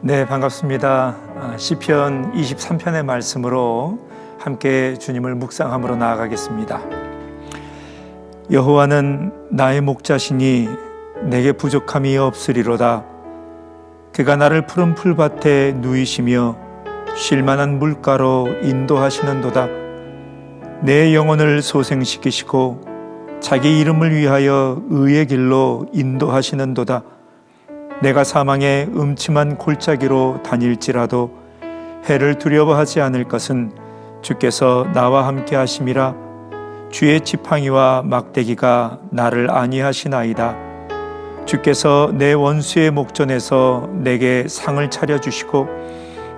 네, 반갑습니다. 시편 23편의 말씀으로 함께 주님을 묵상함으로 나아가겠습니다. 여호와는 나의 목자시니 내게 부족함이 없으리로다. 그가 나를 푸른 풀밭에 누이시며 쉴만한 물가로 인도하시는도다. 내 영혼을 소생시키시고 자기 이름을 위하여 의의 길로 인도하시는도다. 내가 사망의 음침한 골짜기로 다닐지라도 해를 두려워하지 않을 것은 주께서 나와 함께 하심이라. 주의 지팡이와 막대기가 나를 안위하시나이다. 주께서 내 원수의 목전에서 내게 상을 차려주시고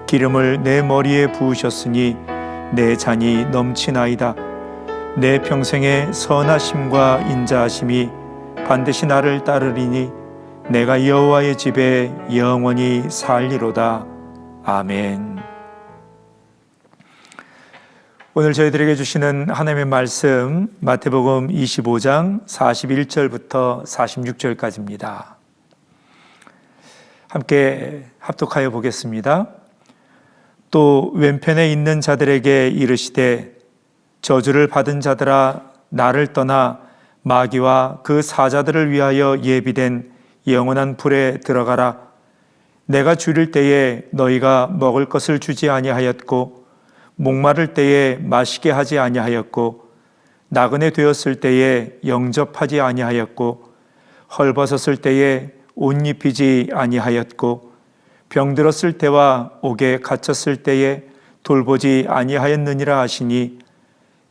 기름을 내 머리에 부으셨으니 내 잔이 넘치나이다. 내 평생의 선하심과 인자하심이 반드시 나를 따르리니 내가 여호와의 집에 영원히 살리로다. 아멘. 오늘 저희들에게 주시는 하나님의 말씀 마태복음 25장 41절부터 46절까지입니다. 함께 합독하여 보겠습니다. 또 왼편에 있는 자들에게 이르시되 저주를 받은 자들아 나를 떠나 마귀와 그 사자들을 위하여 예비된 영원한 불에 들어가라. 내가 줄일 때에 너희가 먹을 것을 주지 아니하였고 목마를 때에 마시게 하지 아니하였고 나그네 되었을 때에 영접하지 아니하였고 헐벗었을 때에 옷 입히지 아니하였고 병들었을 때와 옥에 갇혔을 때에 돌보지 아니하였느니라 하시니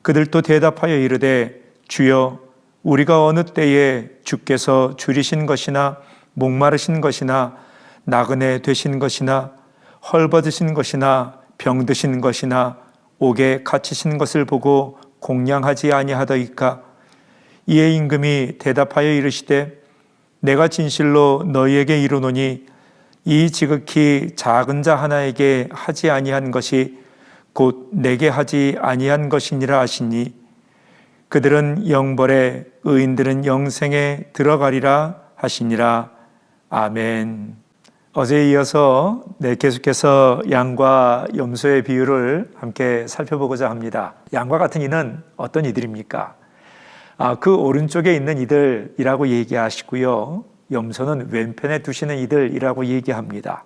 그들도 대답하여 이르되 주여 우리가 어느 때에 주께서 줄이신 것이나 목마르신 것이나 나그네 되신 것이나 헐벗으신 것이나 병드신 것이나 옥에 갇히신 것을 보고 공양하지 아니하더이까. 이에 임금이 대답하여 이르시되 내가 진실로 너희에게 이르노니 이 지극히 작은 자 하나에게 하지 아니한 것이 곧 내게 하지 아니한 것이니라 하시니 그들은 영벌에 의인들은 영생에 들어가리라 하시니라. 아멘. 어제에 이어서 계속해서 양과 염소의 비유를 함께 살펴보고자 합니다. 양과 같은 이는 어떤 이들입니까? 그 오른쪽에 있는 이들이라고 얘기하시고요. 염소는 왼편에 두시는 이들이라고 얘기합니다.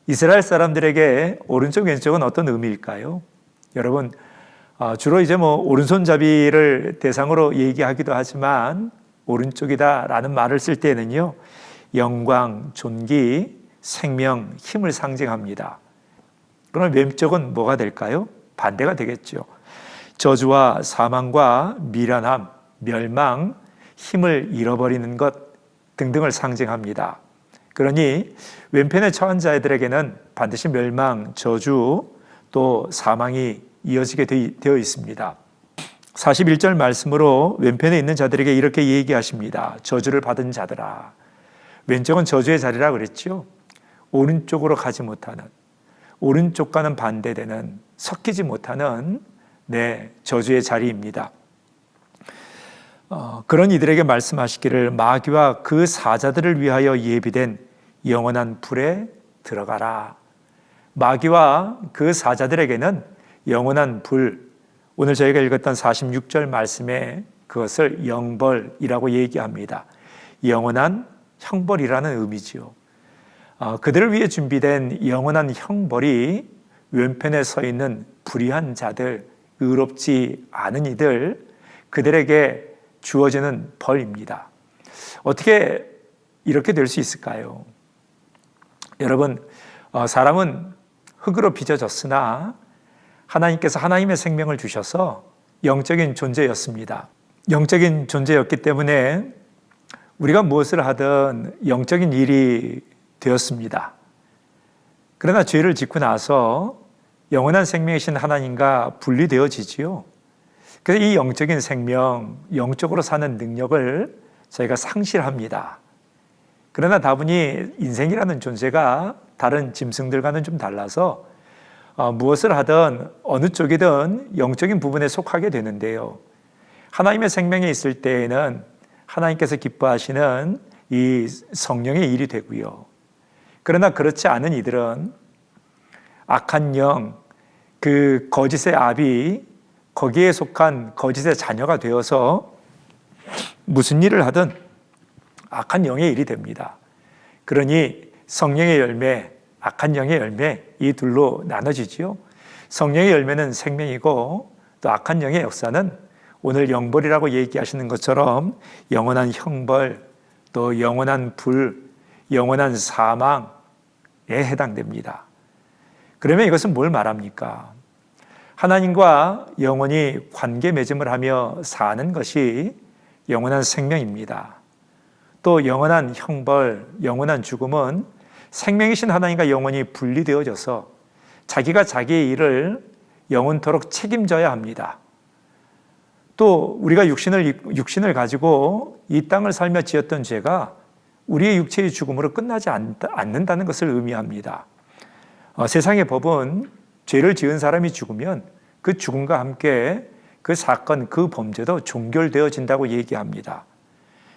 이스라엘 사람들에게 오른쪽 왼쪽은 어떤 의미일까요? 여러분, 주로 이제 오른손잡이를 대상으로 얘기하기도 하지만 오른쪽이다라는 말을 쓸 때는요, 영광, 존귀, 생명, 힘을 상징합니다. 그러면 왼쪽은 뭐가 될까요? 반대가 되겠죠. 저주와 사망과 미련함, 멸망, 힘을 잃어버리는 것 등등을 상징합니다. 그러니 왼편에 처한 자들에게는 반드시 멸망, 저주, 또 사망이 이어지게 되어 있습니다. 41절 말씀으로 왼편에 있는 자들에게 이렇게 얘기하십니다. 저주를 받은 자들아. 왼쪽은 저주의 자리라 그랬죠. 오른쪽으로 가지 못하는, 오른쪽과는 반대되는, 섞이지 못하는 저주의 자리입니다. 그런 이들에게 말씀하시기를 마귀와 그 사자들을 위하여 예비된 영원한 불에 들어가라. 마귀와 그 사자들에게는 영원한 불, 오늘 저희가 읽었던 46절 말씀에 그것을 영벌이라고 얘기합니다. 영원한 형벌이라는 의미지요. 그들을 위해 준비된 영원한 형벌이 왼편에 서 있는 불의한 자들, 의롭지 않은 이들, 그들에게 주어지는 벌입니다. 어떻게 이렇게 될 수 있을까요? 여러분, 사람은 흙으로 빚어졌으나 하나님께서 하나님의 생명을 주셔서 영적인 존재였습니다. 영적인 존재였기 때문에 우리가 무엇을 하든 영적인 일이 되었습니다. 그러나 죄를 짓고 나서 영원한 생명이신 하나님과 분리되어지지요. 그래서 이 영적인 생명, 영적으로 사는 능력을 저희가 상실합니다. 그러나 다분히 인생이라는 존재가 다른 짐승들과는 좀 달라서 무엇을 하든 어느 쪽이든 영적인 부분에 속하게 되는데요. 하나님의 생명에 있을 때에는 하나님께서 기뻐하시는 이 성령의 일이 되고요. 그러나 그렇지 않은 이들은 악한 영, 그 거짓의 압이 거기에 속한 거짓의 자녀가 되어서 무슨 일을 하든 악한 영의 일이 됩니다. 그러니 성령의 열매, 악한 영의 열매, 이 둘로 나눠지지요. 성령의 열매는 생명이고 또 악한 영의 역사는 오늘 영벌이라고 얘기하시는 것처럼 영원한 형벌, 또 영원한 불, 영원한 사망에 해당됩니다. 그러면 이것은 뭘 말합니까? 하나님과 영원히 관계 맺음을 하며 사는 것이 영원한 생명입니다. 또 영원한 형벌, 영원한 죽음은 생명이신 하나님과 영원히 분리되어져서 자기가 자기의 일을 영원토록 책임져야 합니다. 또 우리가 육신을 가지고 이 땅을 살며 지었던 죄가 우리의 육체의 죽음으로 끝나지 않는다는 것을 의미합니다. 세상의 법은 죄를 지은 사람이 죽으면 그 죽음과 함께 그 사건, 그 범죄도 종결되어진다고 얘기합니다.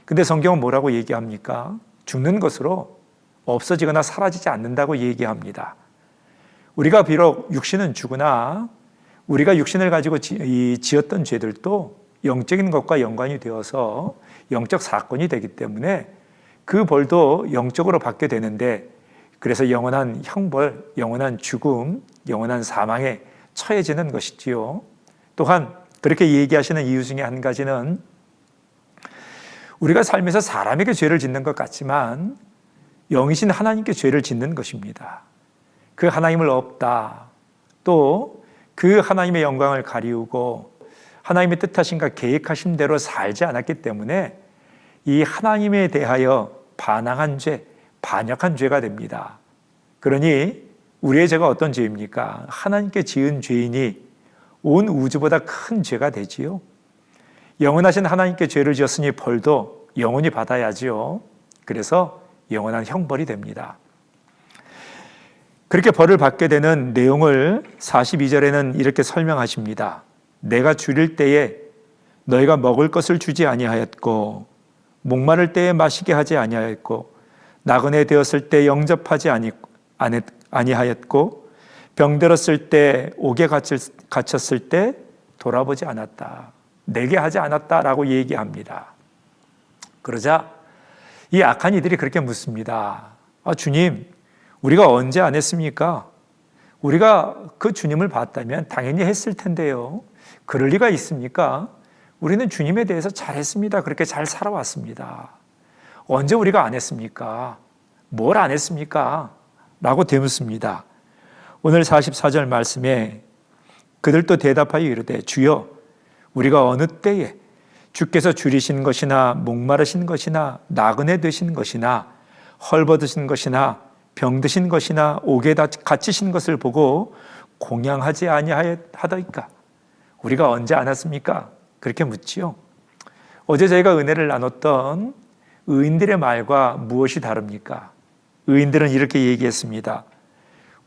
근데 성경은 뭐라고 얘기합니까? 죽는 것으로 없어지거나 사라지지 않는다고 얘기합니다. 우리가 비록 육신은 죽으나 우리가 육신을 가지고 지었던 죄들도 영적인 것과 연관이 되어서 영적 사건이 되기 때문에 그 벌도 영적으로 받게 되는데, 그래서 영원한 형벌, 영원한 죽음, 영원한 사망에 처해지는 것이지요. 또한 그렇게 얘기하시는 이유 중에 한 가지는 우리가 삶에서 사람에게 죄를 짓는 것 같지만 영이신 하나님께 죄를 짓는 것입니다. 그 하나님을 없다, 또 그 하나님의 영광을 가리우고 하나님의 뜻하신가 계획하신 대로 살지 않았기 때문에 이 하나님에 대하여 반항한 죄, 반역한 죄가 됩니다. 그러니 우리의 죄가 어떤 죄입니까? 하나님께 지은 죄이니 온 우주보다 큰 죄가 되지요. 영원하신 하나님께 죄를 지었으니 벌도 영원히 받아야지요. 그래서 영원한 형벌이 됩니다. 그렇게 벌을 받게 되는 내용을 42절에는 이렇게 설명하십니다. 내가 줄일 때에 너희가 먹을 것을 주지 아니하였고 목마를 때에 마시게 하지 아니하였고 나그네 되었을 때 영접하지 아니하였고 병들었을 때 옥에 갇혔을 때 돌아보지 않았다. 내게 하지 않았다라고 얘기합니다. 그러자 이 악한 이들이 그렇게 묻습니다. 주님, 우리가 언제 안 했습니까? 우리가 그 주님을 봤다면 당연히 했을 텐데요. 그럴 리가 있습니까? 우리는 주님에 대해서 잘했습니다. 그렇게 잘 살아왔습니다. 언제 우리가 안 했습니까? 뭘 안 했습니까? 라고 되묻습니다. 오늘 44절 말씀에 그들도 대답하여 이르되 주여 우리가 어느 때에 주께서 줄이신 것이나 목마르신 것이나 나그네 되신 것이나 헐벗으신 것이나 병드신 것이나 옥에 갇히신 것을 보고 공양하지 아니하더이까? 우리가 언제 안 왔습니까? 그렇게 묻지요. 어제 저희가 은혜를 나눴던 의인들의 말과 무엇이 다릅니까? 의인들은 이렇게 얘기했습니다.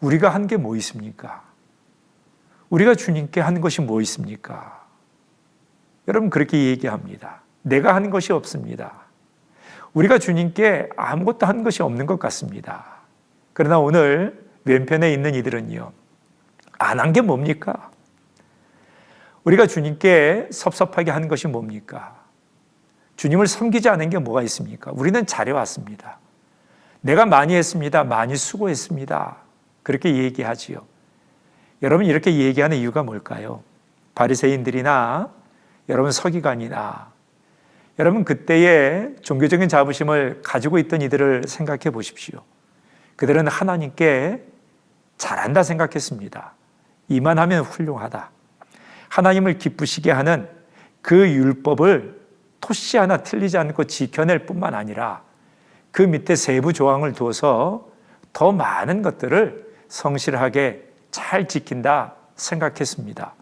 우리가 한 게 뭐 있습니까? 우리가 주님께 한 것이 뭐 있습니까? 여러분 그렇게 얘기합니다. 내가 한 것이 없습니다. 우리가 주님께 아무것도 한 것이 없는 것 같습니다. 그러나 오늘 왼편에 있는 이들은요, 안 한 게 뭡니까? 우리가 주님께 섭섭하게 한 것이 뭡니까? 주님을 섬기지 않은 게 뭐가 있습니까? 우리는 잘해왔습니다. 내가 많이 했습니다. 많이 수고했습니다. 그렇게 얘기하지요. 여러분 이렇게 얘기하는 이유가 뭘까요? 바리새인들이나 여러분 서기관이나 여러분 그때의 종교적인 자부심을 가지고 있던 이들을 생각해 보십시오. 그들은 하나님께 잘한다 생각했습니다. 이만 하면 훌륭하다. 하나님을 기쁘시게 하는 그 율법을 토시 하나 틀리지 않고 지켜낼 뿐만 아니라 그 밑에 세부 조항을 두어서 더 많은 것들을 성실하게 잘 지킨다 생각했습니다.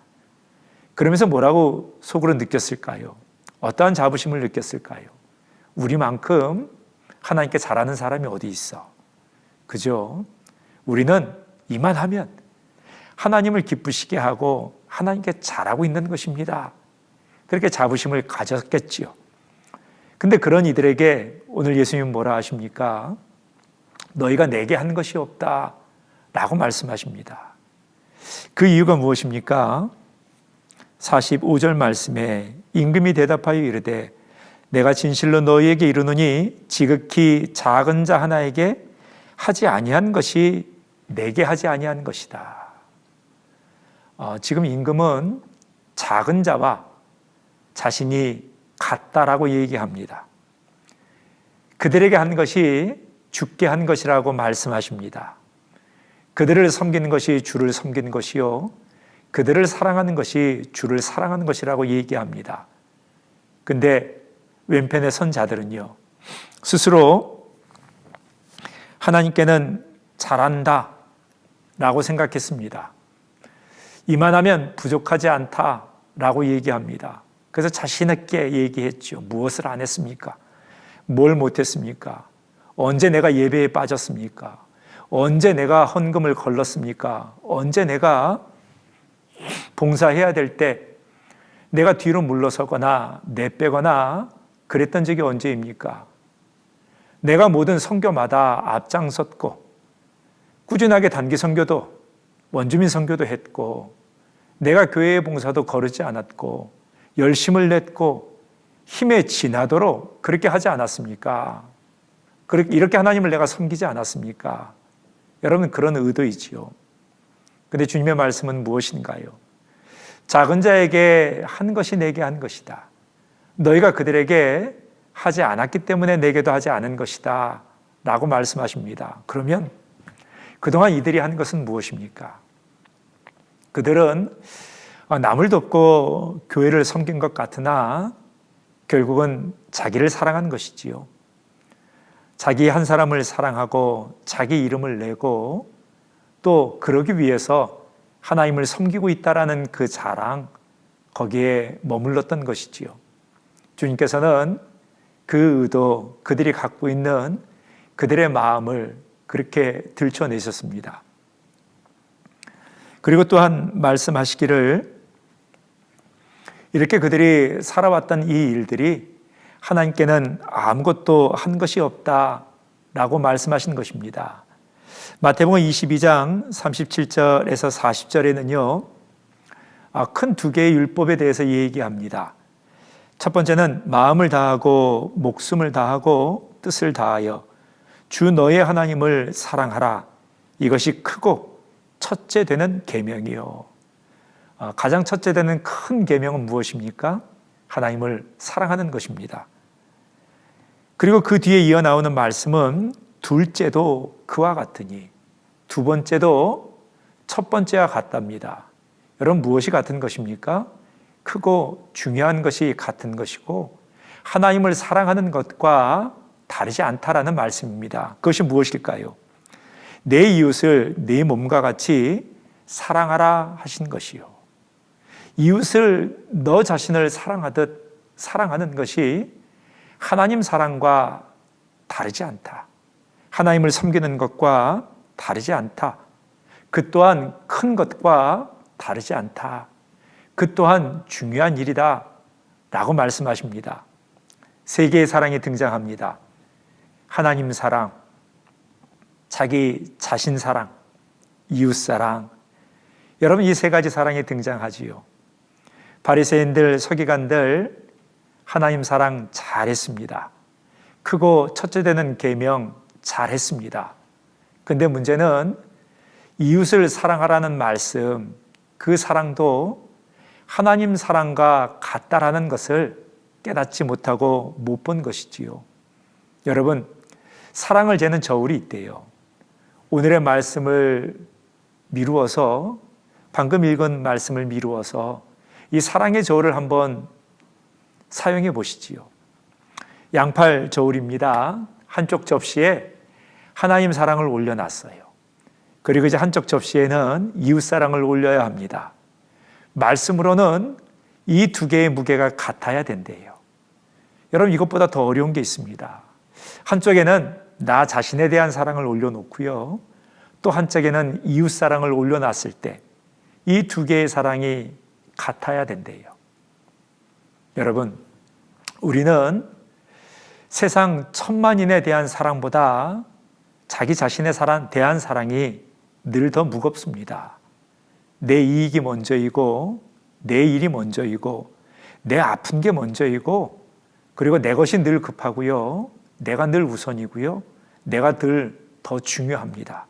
그러면서 뭐라고 속으로 느꼈을까요? 어떠한 자부심을 느꼈을까요? 우리만큼 하나님께 잘하는 사람이 어디 있어? 그죠? 우리는 이만하면 하나님을 기쁘시게 하고 하나님께 잘하고 있는 것입니다. 그렇게 자부심을 가졌겠지요. 근데 그런 이들에게 오늘 예수님은 뭐라 하십니까? 너희가 내게 한 것이 없다 라고 말씀하십니다. 그 이유가 무엇입니까? 45절 말씀에 임금이 대답하여 이르되 내가 진실로 너희에게 이르노니 지극히 작은 자 하나에게 하지 아니한 것이 내게 하지 아니한 것이다. 지금 임금은 작은 자와 자신이 같다라고 얘기합니다. 그들에게 한 것이 주께 한 것이라고 말씀하십니다. 그들을 섬기는 것이 주를 섬기는 것이요, 그들을 사랑하는 것이 주를 사랑하는 것이라고 얘기합니다. 근데 왼편의 선자들은요, 스스로 하나님께는 잘한다 라고 생각했습니다. 이만하면 부족하지 않다 라고 얘기합니다. 그래서 자신 있게 얘기했죠. 무엇을 안 했습니까? 뭘 못했습니까? 언제 내가 예배에 빠졌습니까? 언제 내가 헌금을 걸렀습니까? 언제 내가 봉사해야 될 때 내가 뒤로 물러서거나 내빼거나 그랬던 적이 언제입니까? 내가 모든 선교마다 앞장섰고 꾸준하게 단기 선교도 원주민 선교도 했고 내가 교회의 봉사도 거르지 않았고 열심을 냈고 힘에 지나도록 그렇게 하지 않았습니까? 이렇게 하나님을 내가 섬기지 않았습니까? 여러분, 그런 의도이지요. 근데 주님의 말씀은 무엇인가요? 작은 자에게 한 것이 내게 한 것이다. 너희가 그들에게 하지 않았기 때문에 내게도 하지 않은 것이다 라고 말씀하십니다. 그러면 그동안 이들이 한 것은 무엇입니까? 그들은 남을 돕고 교회를 섬긴 것 같으나 결국은 자기를 사랑한 것이지요. 자기 한 사람을 사랑하고 자기 이름을 내고 또 그러기 위해서 하나님을 섬기고 있다라는 그 자랑, 거기에 머물렀던 것이지요. 주님께서는 그 의도, 그들이 갖고 있는 그들의 마음을 그렇게 들춰내셨습니다. 그리고 또한 말씀하시기를 이렇게 그들이 살아왔던 이 일들이 하나님께는 아무것도 한 것이 없다라고 말씀하신 것입니다. 마태복음 22장 37절에서 40절에는요, 큰 두 개의 율법에 대해서 얘기합니다. 첫 번째는 마음을 다하고 목숨을 다하고 뜻을 다하여 주 너의 하나님을 사랑하라. 이것이 크고 첫째 되는 계명이요. 가장 첫째 되는 큰 계명은 무엇입니까? 하나님을 사랑하는 것입니다. 그리고 그 뒤에 이어 나오는 말씀은 둘째도 그와 같으니, 두 번째도 첫 번째와 같답니다. 여러분, 무엇이 같은 것입니까? 크고 중요한 것이 같은 것이고 하나님을 사랑하는 것과 다르지 않다라는 말씀입니다. 그것이 무엇일까요? 내 이웃을 내 몸과 같이 사랑하라 하신 것이요. 이웃을 너 자신을 사랑하듯 사랑하는 것이 하나님 사랑과 다르지 않다. 하나님을 섬기는 것과 다르지 않다. 그 또한 큰 것과 다르지 않다. 그 또한 중요한 일이다 라고 말씀하십니다. 세 개의 사랑이 등장합니다. 하나님 사랑, 자기 자신 사랑, 이웃 사랑. 여러분, 이 세 가지 사랑이 등장하지요. 바리새인들, 서기관들 하나님 사랑 잘했습니다. 크고 첫째 되는 계명 잘했습니다. 근데 문제는 이웃을 사랑하라는 말씀, 그 사랑도 하나님 사랑과 같다라는 것을 깨닫지 못하고 못 본 것이지요. 여러분, 사랑을 재는 저울이 있대요. 오늘의 말씀을 미루어서, 방금 읽은 말씀을 미루어서 이 사랑의 저울을 한번 사용해 보시지요. 양팔 저울입니다. 한쪽 접시에 하나님 사랑을 올려놨어요. 그리고 이제 한쪽 접시에는 이웃 사랑을 올려야 합니다. 말씀으로는 이 두 개의 무게가 같아야 된대요. 여러분, 이것보다 더 어려운 게 있습니다. 한쪽에는 나 자신에 대한 사랑을 올려놓고요, 또 한쪽에는 이웃 사랑을 올려놨을 때 이 두 개의 사랑이 같아야 된대요. 여러분, 우리는 세상 천만인에 대한 사랑보다 자기 자신에 대한 사랑이 늘 더 무겁습니다. 내 이익이 먼저이고, 내 일이 먼저이고, 내 아픈 게 먼저이고, 그리고 내 것이 늘 급하고요. 내가 늘 우선이고요. 내가 늘 더 중요합니다.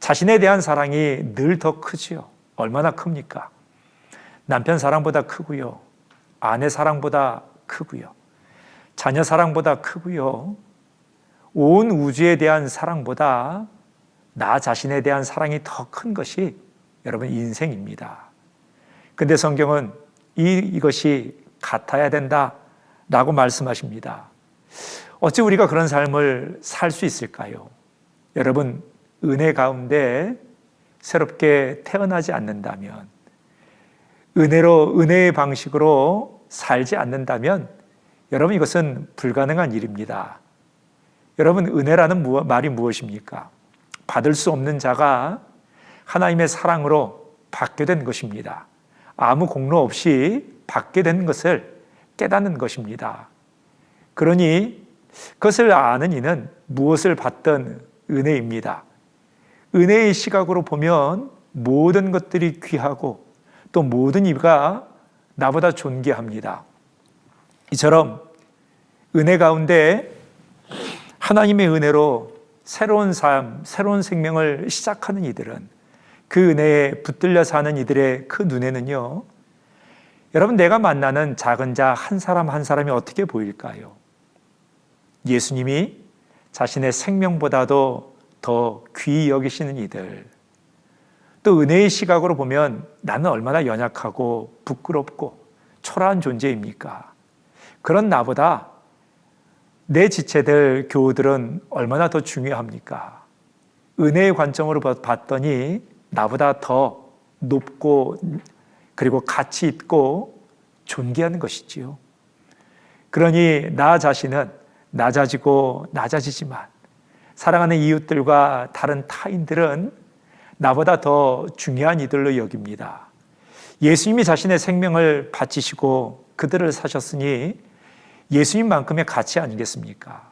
자신에 대한 사랑이 늘 더 크지요. 얼마나 큽니까? 남편 사랑보다 크고요. 아내 사랑보다 크고요. 자녀 사랑보다 크고요. 온 우주에 대한 사랑보다 나 자신에 대한 사랑이 더 큰 것이 여러분 인생입니다. 근데 성경은 이것이 같아야 된다라고 말씀하십니다. 어찌 우리가 그런 삶을 살 수 있을까요? 여러분, 은혜 가운데 새롭게 태어나지 않는다면, 은혜의 방식으로 살지 않는다면 여러분 이것은 불가능한 일입니다. 여러분, 은혜라는 말이 무엇입니까? 받을 수 없는 자가 하나님의 사랑으로 받게 된 것입니다. 아무 공로 없이 받게 된 것을 깨닫는 것입니다. 그러니 그것을 아는 이는 무엇을 받든 은혜입니다. 은혜의 시각으로 보면 모든 것들이 귀하고 또 모든 이가 나보다 존귀합니다. 이처럼 은혜 가운데 하나님의 은혜로 새로운 삶, 새로운 생명을 시작하는 이들은, 그 은혜에 붙들려 사는 이들의 그 눈에는요, 여러분, 내가 만나는 작은 자 한 사람 한 사람이 어떻게 보일까요? 예수님이 자신의 생명보다도 더 귀히 여기시는 이들, 또 은혜의 시각으로 보면 나는 얼마나 연약하고 부끄럽고 초라한 존재입니까? 그런 나보다 내 지체들, 교우들은 얼마나 더 중요합니까? 은혜의 관점으로 봤더니 나보다 더 높고 그리고 가치 있고 존귀한 것이지요. 그러니 나 자신은 낮아지지만 사랑하는 이웃들과 다른 타인들은 나보다 더 중요한 이들로 여깁니다. 예수님이 자신의 생명을 바치시고 그들을 사셨으니 예수님만큼의 가치 아니겠습니까?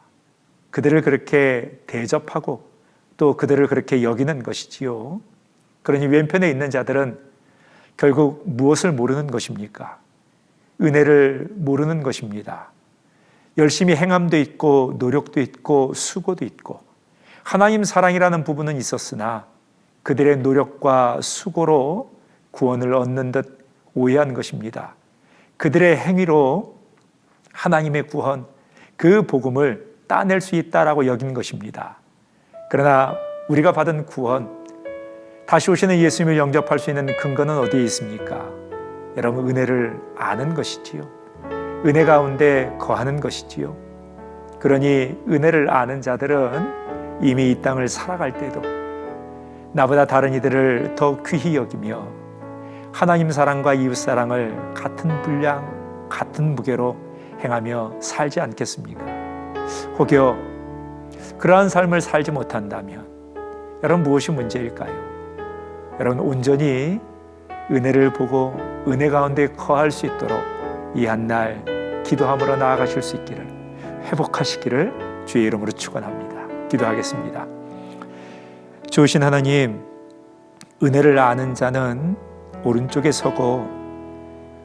그들을 그렇게 대접하고 또 그들을 그렇게 여기는 것이지요. 그러니 왼편에 있는 자들은 결국 무엇을 모르는 것입니까? 은혜를 모르는 것입니다. 열심히 행함도 있고 노력도 있고 수고도 있고 하나님 사랑이라는 부분은 있었으나 그들의 노력과 수고로 구원을 얻는 듯 오해한 것입니다. 그들의 행위로 하나님의 구원, 그 복음을 따낼 수 있다라고 여긴 것입니다. 그러나 우리가 받은 구원, 다시 오시는 예수님을 영접할 수 있는 근거는 어디에 있습니까? 여러분, 은혜를 아는 것이지요. 은혜 가운데 거하는 것이지요. 그러니 은혜를 아는 자들은 이미 이 땅을 살아갈 때도 나보다 다른 이들을 더 귀히 여기며 하나님 사랑과 이웃 사랑을 같은 분량, 같은 무게로 행하며 살지 않겠습니까? 혹여 그러한 삶을 살지 못한다면 여러분 무엇이 문제일까요? 여러분 온전히 은혜를 보고 은혜 가운데 거할 수 있도록 이 한날 기도함으로 나아가실 수 있기를, 회복하시기를 주의 이름으로 축원합니다. 기도하겠습니다. 좋으신 하나님, 은혜를 아는 자는 오른쪽에 서고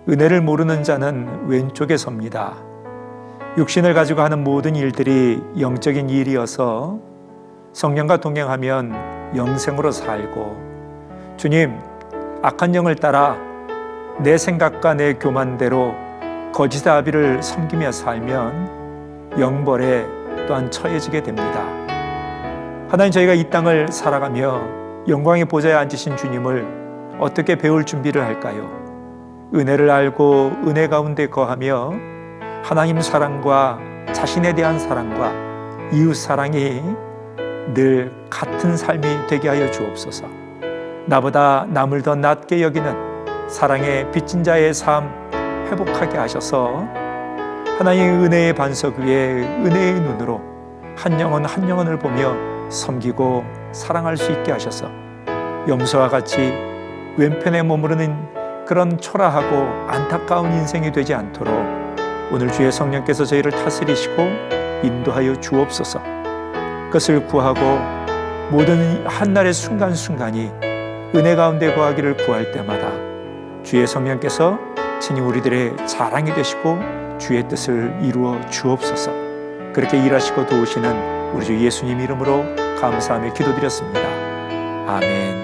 은혜를 모르는 자는 왼쪽에 섭니다. 육신을 가지고 하는 모든 일들이 영적인 일이어서 성령과 동행하면 영생으로 살고, 주님, 악한 영을 따라 내 생각과 내 교만대로 거짓의 아비를 섬기며 살면 영벌에 또한 처해지게 됩니다. 하나님, 저희가 이 땅을 살아가며 영광의 보좌에 앉으신 주님을 어떻게 배울 준비를 할까요? 은혜를 알고 은혜 가운데 거하며 하나님 사랑과 자신에 대한 사랑과 이웃 사랑이 늘 같은 삶이 되게 하여 주옵소서. 나보다 남을 더 낮게 여기는 사랑의 빚진 자의 삶 회복하게 하셔서 하나님의 은혜의 반석 위에 은혜의 눈으로 한 영혼 한 영혼을 보며 섬기고 사랑할 수 있게 하셔서 염소와 같이 왼편에 머무르는 그런 초라하고 안타까운 인생이 되지 않도록 오늘 주의 성령께서 저희를 다스리시고 인도하여 주옵소서. 것을 구하고 모든 한날의 순간순간이 은혜 가운데 거하기를 구할 때마다 주의 성령께서 친히 우리들의 자랑이 되시고 주의 뜻을 이루어 주옵소서. 그렇게 일하시고 도우시는 우리 주 예수님 이름으로 감사하며 기도드렸습니다. 아멘.